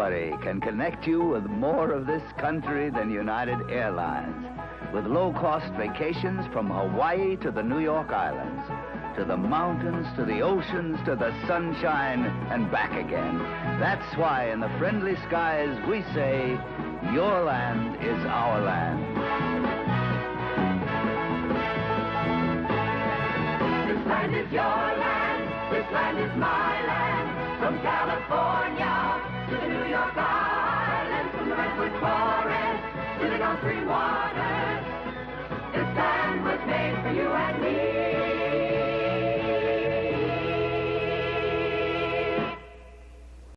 Nobody can connect you with more of this country than United Airlines. With low-cost vacations from Hawaii to the New York Islands, to the mountains, to the oceans, to the sunshine, and back again. That's why in the friendly skies we say, your land is our land. This land is your land, this land is my land. From California to the New York Islands, from the Redwood Forest to the Gulf Stream water.